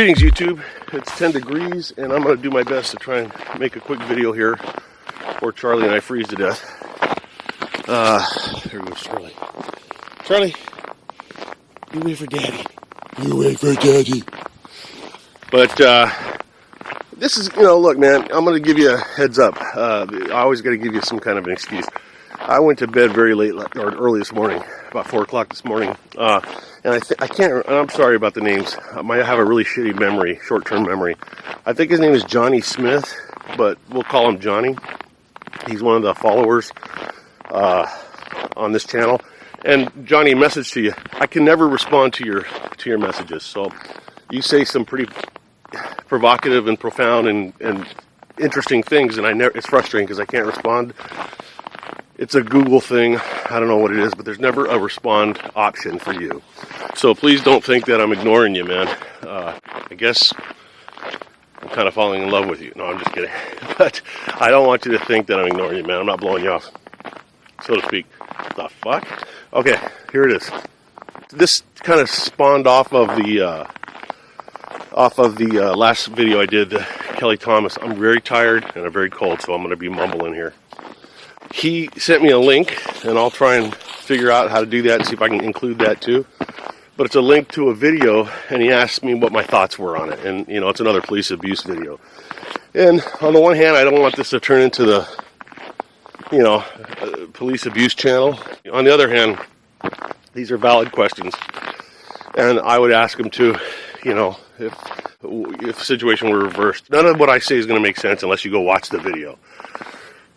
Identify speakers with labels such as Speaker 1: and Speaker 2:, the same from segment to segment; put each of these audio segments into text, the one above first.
Speaker 1: Greetings YouTube, it's 10 degrees and I'm going to do my best to try and make a quick video here before Charlie and I freeze to death. There goes Charlie. Charlie, you wait for Daddy. You wait for Daddy. But this is, look man, I'm going to give you a heads up. I always got to give you some kind of an excuse. I went to bed very late, or early this morning, about 4 o'clock this morning. And I can't, I'm sorry about the names. I might have a really shitty memory, short-term memory. I think his name is Johnny Smith, but we'll call him Johnny. He's one of the followers on this channel. And Johnny, message to you. I can never respond to your messages. So you say some pretty provocative and profound and interesting things, and it's frustrating because I can't respond. It's a Google thing. I don't know what it is, but there's never a respond option for you. So please don't think that I'm ignoring you, man. I guess I'm kind of falling in love with you. No, I'm just kidding. But I don't want you to think that I'm ignoring you, man. I'm not blowing you off, so to speak. The fuck? Okay, here it is. This kind of spawned off of the last video I did, Kelly Thomas. I'm very tired and I'm very cold, so I'm going to be mumbling here. He sent me a link, and I'll try and figure out how to do that and see if I can include that too. But it's a link to a video, and he asked me what my thoughts were on it. And, it's another police abuse video. And on the one hand, I don't want this to turn into the, police abuse channel. On the other hand, these are valid questions. And I would ask him to, if the situation were reversed. None of what I say is going to make sense unless you go watch the video.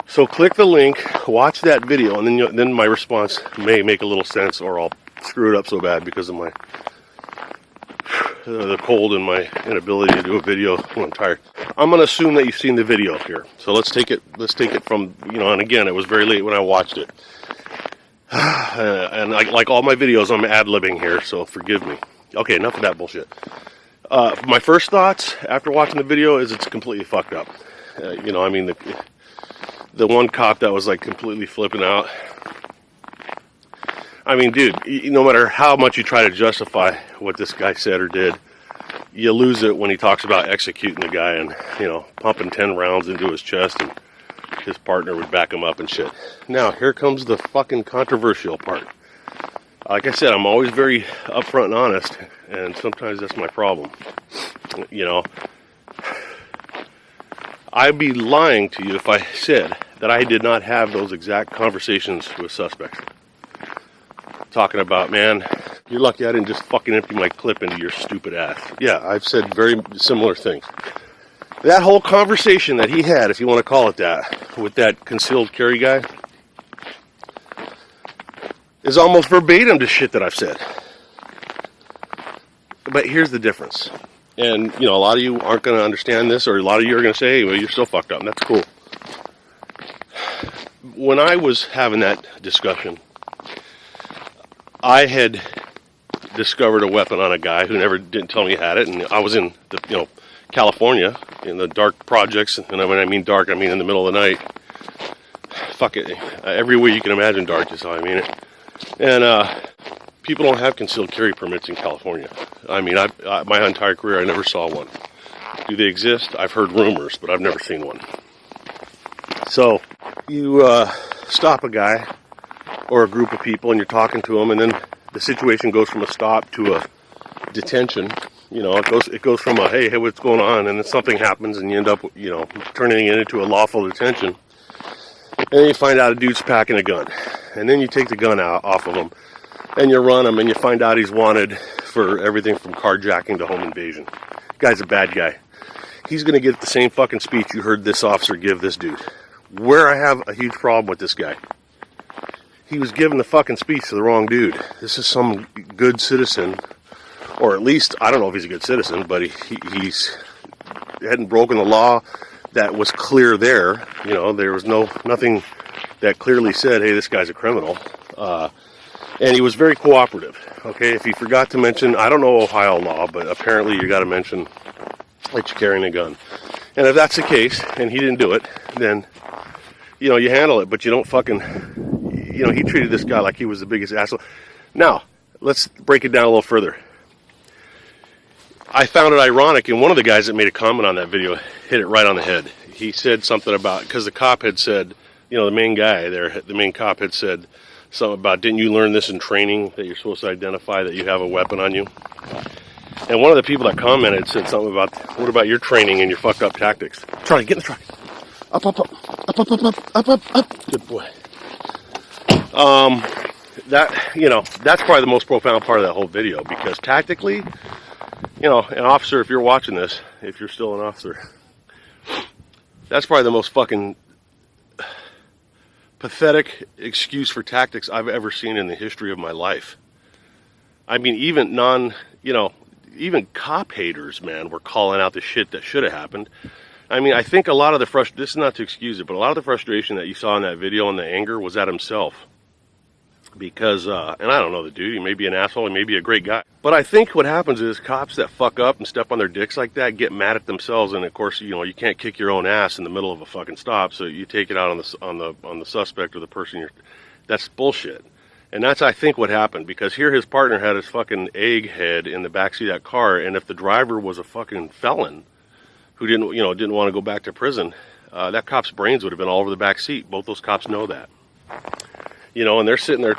Speaker 1: So click the link, watch that video, and then my response may make a little sense, or I'll screw it up so bad because of the cold and my inability to do a video when I'm tired. I'm going to assume that you've seen the video here. So let's take it from, and again, it was very late when I watched it. And like all my videos, I'm ad-libbing here, so forgive me. Okay, enough of that bullshit. My first thoughts after watching the video is it's completely fucked up. The one cop that was like completely flipping out. I mean, dude, no matter how much you try to justify what this guy said or did, you lose it when he talks about executing the guy and, pumping 10 rounds into his chest and his partner would back him up and shit. Now, here comes the fucking controversial part. Like I said, I'm always very upfront and honest, and sometimes that's my problem. I'd be lying to you if I said that I did not have those exact conversations with suspects. Talking about, man, you're lucky I didn't just fucking empty my clip into your stupid ass. Yeah, I've said very similar things. That whole conversation that he had, if you want to call it that, with that concealed carry guy, is almost verbatim to shit that I've said. But here's the difference. And, a lot of you aren't going to understand this, or a lot of you are going to say, hey, well, you're still fucked up, and that's cool. When I was having that discussion, I had discovered a weapon on a guy who didn't tell me he had it, and I was in, California, in the dark projects, and when I mean dark, I mean in the middle of the night. Fuck it, every way you can imagine dark is how I mean it. And, people don't have concealed carry permits in California. I mean, my entire career, I never saw one. Do they exist? I've heard rumors, but I've never seen one. So, you stop a guy or a group of people and you're talking to them, and then the situation goes from a stop to a detention. It goes from a, hey, what's going on? And then something happens and you end up, turning it into a lawful detention. And then you find out a dude's packing a gun. And then you take the gun off of him. And you run him, and you find out he's wanted for everything from carjacking to home invasion. Guy's a bad guy. He's going to get the same fucking speech you heard this officer give this dude. Where I have a huge problem with this guy, he was giving the fucking speech to the wrong dude. This is some good citizen, or at least, I don't know if he's a good citizen, but he's hadn't broken the law that was clear there. There was nothing that clearly said, hey, this guy's a criminal. And he was very cooperative. Okay, if he forgot to mention, I don't know Ohio law, but apparently you got to mention that you're carrying a gun. And if that's the case, and he didn't do it, then, you handle it, but you don't fucking, he treated this guy like he was the biggest asshole. Now, let's break it down a little further. I found it ironic, and one of the guys that made a comment on that video hit it right on the head. He said something about, because the cop had said, you know, the main guy there, the main cop had said something about, didn't you learn this in training, that you're supposed to identify that you have a weapon on you? And one of the people that commented said something about, what about your training and your fucked up tactics? Charlie, get in the truck. Up, up, up, up, up, up, up, up, up, up. Good boy. That, you know, that's probably the most profound part of that whole video, because tactically, you know, an officer, if you're watching this, if you're still an officer, that's probably the most fucking pathetic excuse for tactics I've ever seen in the history of my life. I mean, even even cop haters, man, were calling out the shit that should have happened. I mean, I think a lot of the this is not to excuse it, but a lot of the frustration that you saw in that video and the anger was at himself. Because, and I don't know the dude, he may be an asshole, he may be a great guy. But I think what happens is cops that fuck up and step on their dicks like that get mad at themselves, and of course, you know, you can't kick your own ass in the middle of a fucking stop, so you take it out on the suspect or the person that's bullshit. And that's, I think, what happened, because here his partner had his fucking egghead in the backseat of that car, and if the driver was a fucking felon who didn't want to go back to prison, that cop's brains would have been all over the back seat. Both those cops know that. You know, and they're sitting there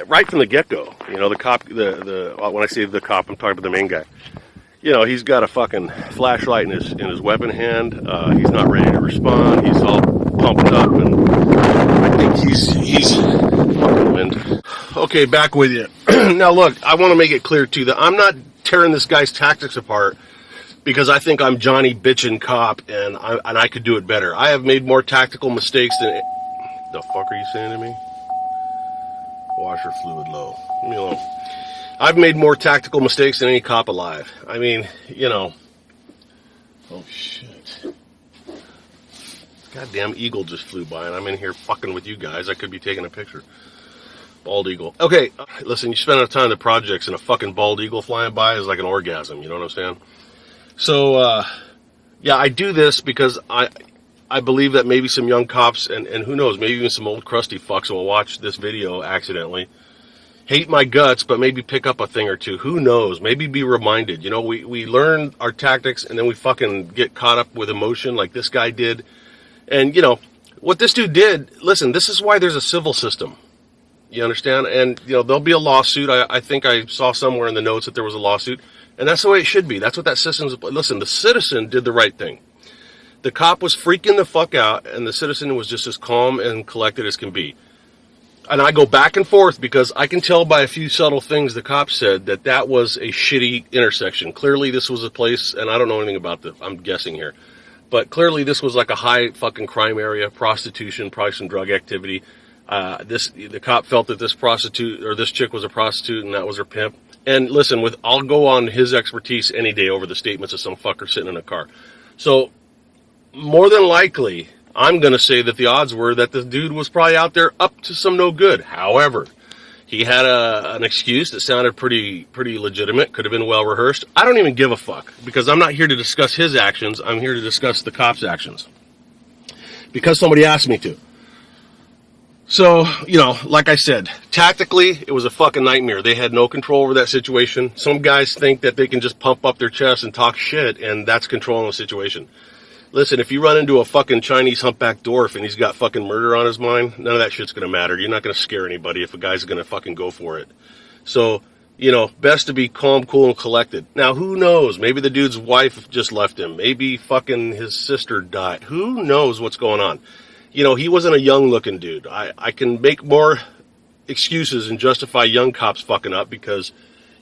Speaker 1: right from the get-go. You know, the cop, when I say the cop, I'm talking about the main guy. You know, he's got a fucking flashlight in his weapon hand. He's not ready to respond. He's all pumped up, and I think he's fucking wind. Okay, back with you. Now, look, I want to make it clear too that I'm not tearing this guy's tactics apart because I think I'm Johnny bitchin' cop and I could do it better. I have made more tactical mistakes than. The fuck are you saying to me? Washer fluid low. Leave me alone. I've made more tactical mistakes than any cop alive. I mean, you know. Oh shit. Goddamn eagle just flew by and I'm in here fucking with you guys. I could be taking a picture. Bald eagle. Okay, listen, you spend enough time in the projects and a fucking bald eagle flying by is like an orgasm, you know what I'm saying? So, yeah, I do this because I believe that maybe some young cops, and who knows, maybe even some old crusty fucks will watch this video accidentally, hate my guts, but maybe pick up a thing or two. Who knows? Maybe be reminded. You know, we learn our tactics, and then we fucking get caught up with emotion like this guy did. And, you know, what this dude did, listen, this is why there's a civil system. You understand? And, you know, there'll be a lawsuit. I think I saw somewhere in the notes that there was a lawsuit. And that's the way it should be. That's what that system's... Listen, the citizen did the right thing. The cop was freaking the fuck out, and the citizen was just as calm and collected as can be. And I go back and forth because I can tell by a few subtle things the cop said that was a shitty intersection. Clearly this was a place, and I don't know anything about this, I'm guessing here, but clearly this was like a high fucking crime area, prostitution, probably some drug activity. The cop felt that this prostitute, or this chick was a prostitute, and that was her pimp. And listen, I'll go on his expertise any day over the statements of some fucker sitting in a car. So, more than likely, I'm going to say that the odds were that the dude was probably out there up to some no good. However, he had an excuse that sounded pretty legitimate, could have been well rehearsed. I don't even give a fuck, because I'm not here to discuss his actions. I'm here to discuss the cop's actions, because somebody asked me to. So, you know, like I said, tactically, it was a fucking nightmare. They had no control over that situation. Some guys think that they can just pump up their chest and talk shit, and that's controlling the situation. Listen, if you run into a fucking Chinese humpback dwarf and he's got fucking murder on his mind, none of that shit's gonna matter. You're not gonna scare anybody if a guy's gonna fucking go for it. So, you know, best to be calm, cool, and collected. Now, who knows? Maybe the dude's wife just left him. Maybe fucking his sister died. Who knows what's going on? You know, he wasn't a young-looking dude. I can make more excuses and justify young cops fucking up because...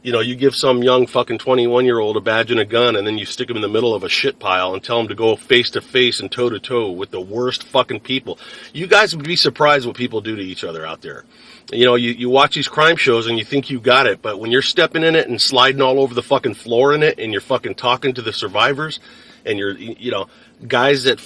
Speaker 1: You know, you give some young fucking 21-year-old a badge and a gun, and then you stick him in the middle of a shit pile and tell him to go face-to-face and toe-to-toe with the worst fucking people. You guys would be surprised what people do to each other out there. You know, you watch these crime shows and you think you got it, but when you're stepping in it and sliding all over the fucking floor in it, and you're fucking talking to the survivors, and you're, you know, guys that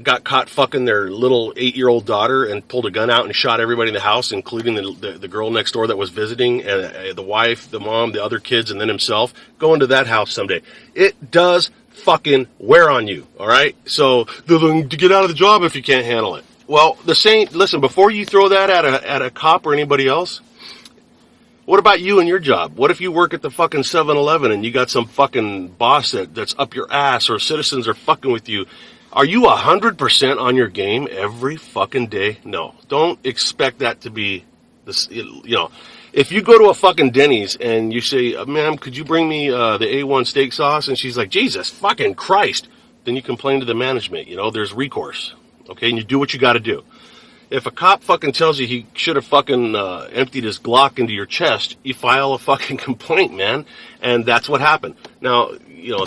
Speaker 1: got caught fucking their little 8-year-old daughter and pulled a gun out and shot everybody in the house, including the girl next door that was visiting, and the wife, the mom, the other kids, and then himself. Go into that house someday. It does fucking wear on you, all right? So, to get out of the job if you can't handle it. Well, listen, before you throw that at a cop or anybody else, What about you and your job? What if you work at the fucking 7-Eleven and you got some fucking boss that's up your ass, or citizens are fucking with you? Are you 100% on your game every fucking day? No. Don't expect that to be this, if you go to a fucking Denny's and you say, ma'am, could you bring me the A1 steak sauce? And she's like, Jesus fucking Christ. Then you complain to the management. There's recourse. Okay, and you do what you got to do. If a cop fucking tells you he should have fucking emptied his Glock into your chest, you file a fucking complaint, man. And that's what happened. Now,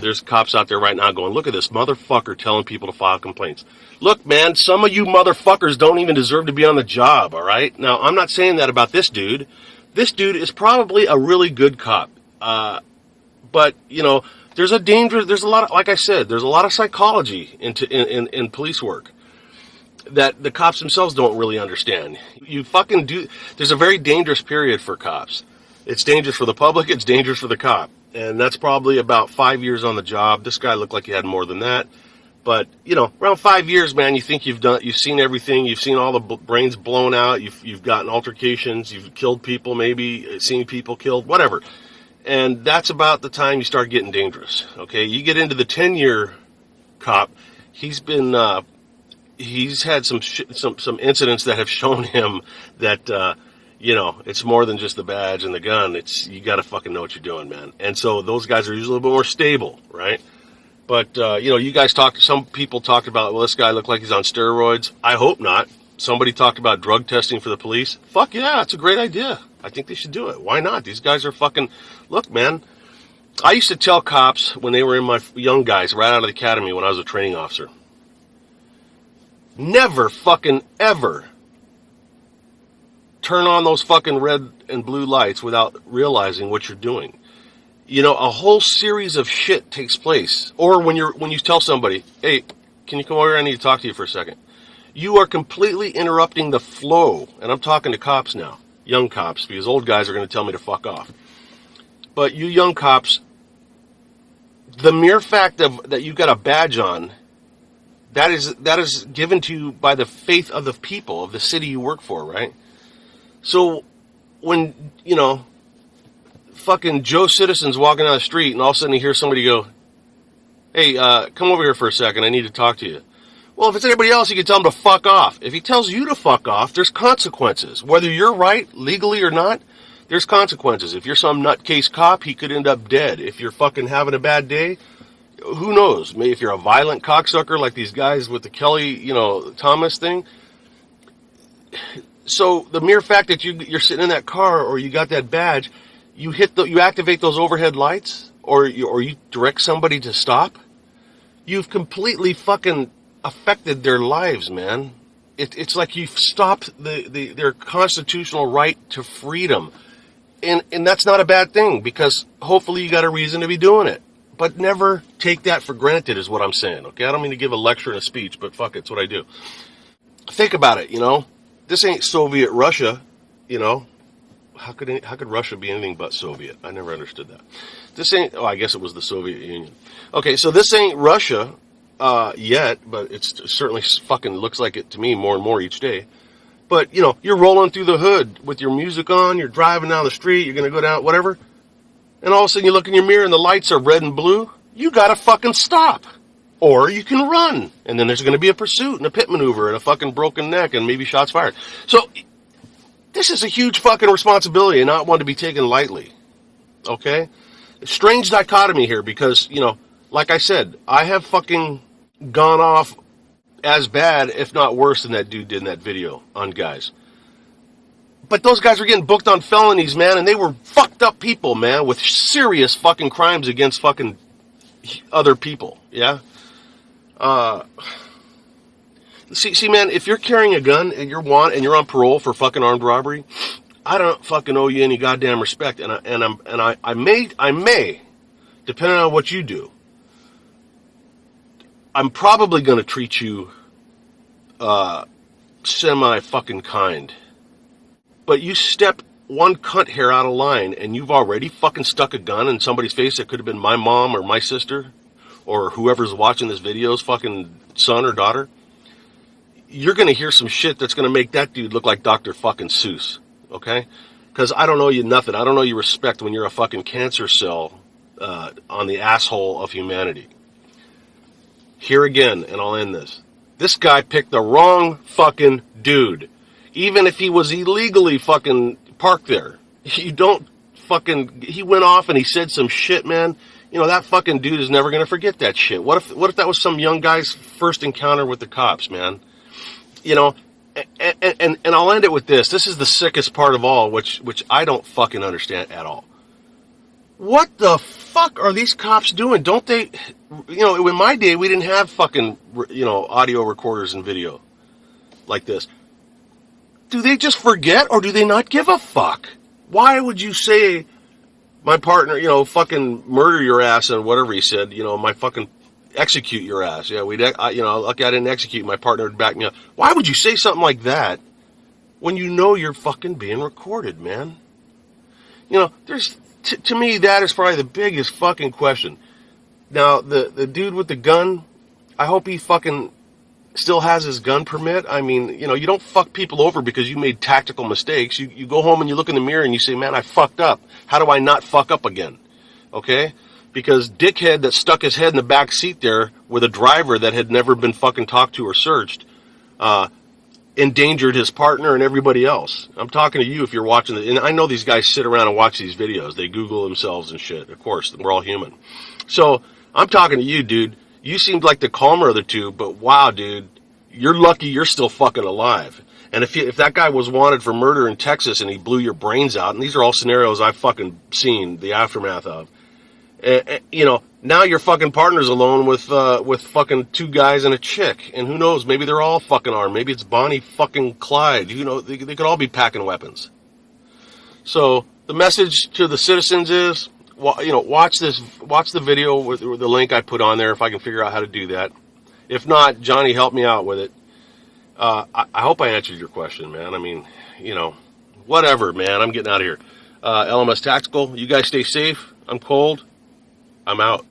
Speaker 1: there's cops out there right now going, look at this motherfucker telling people to file complaints. Look, man, some of you motherfuckers don't even deserve to be on the job, all right? Now, I'm not saying that about this dude. This dude is probably a really good cop. But, there's a lot of, like I said, there's a lot of psychology in police work that the cops themselves don't really understand. There's a very dangerous period for cops. It's dangerous for the public, it's dangerous for the cop. And that's probably about 5 years on the job. This guy looked like he had more than that. But, around 5 years, man, you think you've seen everything. You've seen all the brains blown out. You've gotten altercations. You've killed people, maybe seen people killed, whatever. And that's about the time you start getting dangerous. Okay, you get into the 10-year cop. He's had some incidents that have shown him that it's more than just the badge and the gun. You got to fucking know what you're doing, man. And so those guys are usually a little bit more stable, right? But, you guys some people talked about, well, this guy looked like he's on steroids. I hope not. Somebody talked about drug testing for the police. Fuck yeah, it's a great idea. I think they should do it. Why not? These guys are fucking, look, man, I used to tell cops when they were in my young guys right out of the academy when I was a training officer, never fucking ever turn on those fucking red and blue lights without realizing what you're doing. A whole series of shit takes place. Or when you tell somebody, hey, can you come over here? I need to talk to you for a second. You are completely interrupting the flow. And I'm talking to cops now, young cops, because old guys are going to tell me to fuck off. But you young cops, the mere fact that you've got a badge on, that is given to you by the faith of the people of the city you work for, right? So when, fucking Joe Citizen's walking down the street and all of a sudden you hear somebody go, hey, come over here for a second, I need to talk to you. Well, if it's anybody else, you can tell him to fuck off. If he tells you to fuck off, there's consequences. Whether you're right, legally or not, there's consequences. If you're some nutcase cop, he could end up dead. If you're fucking having a bad day, who knows? Maybe if you're a violent cocksucker like these guys with the Kelly, Thomas thing. So the mere fact that you're sitting in that car or you got that badge, you activate those overhead lights, or you direct somebody to stop, you've completely fucking affected their lives, man. It's like you've stopped their constitutional right to freedom. And that's not a bad thing, because hopefully you got a reason to be doing it. But never take that for granted is what I'm saying, okay? I don't mean to give a lecture and a speech, but fuck it, it's what I do. Think about it, This ain't Soviet Russia, How could Russia be anything but Soviet? I never understood that. I guess it was the Soviet Union. Okay, so this ain't Russia yet, but it certainly fucking looks like it to me more and more each day. But, you're rolling through the hood with your music on, you're driving down the street, you're going to go down, whatever, and all of a sudden you look in your mirror and the lights are red and blue, you got to fucking stop. Or you can run, and then there's going to be a pursuit and a pit maneuver and a fucking broken neck and maybe shots fired. So this is a huge fucking responsibility and not one to be taken lightly. Okay? Strange dichotomy here because, like I said, I have fucking gone off as bad, if not worse, than that dude did in that video on guys. But those guys were getting booked on felonies, man, and they were fucked up people, man, with serious fucking crimes against fucking other people, yeah? See, man, if you're carrying a gun and you're on parole for fucking armed robbery, I don't fucking owe you any goddamn respect, and I may, depending on what you do, I'm probably going to treat you semi fucking kind. But you step one cunt hair out of line and you've already fucking stuck a gun in somebody's face that could have been my mom or my sister or whoever's watching this video's fucking son or daughter. You're going to hear some shit that's going to make that dude look like Dr. fucking Seuss, okay? because I don't know you nothing. I don't know you respect when you're a fucking cancer cell on the asshole of humanity. Here again, and I'll end this. This guy picked the wrong fucking dude. Even if he was illegally fucking parked there. You don't fucking... He went off and he said some shit, man. You know, that fucking dude is never going to forget that shit. What if that was some young guy's first encounter with the cops, man? You know, and I'll end it with this. This is the sickest part of all, which I don't fucking understand at all. What the fuck are these cops doing? Don't they... You know, in my day, we didn't have fucking, you know, audio recorders and video like this. Do they just forget, or do they not give a fuck? Why would you say... My partner, you know, fucking murder your ass and whatever he said, you know, my fucking execute your ass. Yeah, you know, lucky I didn't execute, my partner would back me up. Why would you say something like that when you know you're fucking being recorded, man? You know, to me, that is probably the biggest fucking question. Now, the dude with the gun, I hope he fucking still has his gun permit. I mean, you know, you don't fuck people over because you made tactical mistakes. You go home and you look in the mirror and you say, man, I fucked up. How do I not fuck up again? Okay? Because dickhead that stuck his head in the back seat there with a driver that had never been fucking talked to or searched, endangered his partner and everybody else. I'm talking to you if you're watching it. And I know these guys sit around and watch these videos. They Google themselves and shit. Of course, we're all human. So, I'm talking to you, dude. You seemed like the calmer of the two, but wow, dude, you're lucky you're still fucking alive. And if that guy was wanted for murder in Texas and he blew your brains out, and these are all scenarios I've fucking seen the aftermath of, you know, now your fucking partner's alone with fucking two guys and a chick, and who knows, maybe they're all fucking armed. Maybe it's Bonnie fucking Clyde. You know, they could all be packing weapons. So the message to the citizens is, you know, watch the video with the link I put on there if I can figure out how to do that. If not, Johnny, help me out with it. I hope I answered your question, man. I mean, you know, whatever, man. I'm getting out of here. LMS Tactical, you guys stay safe. I'm cold. I'm out.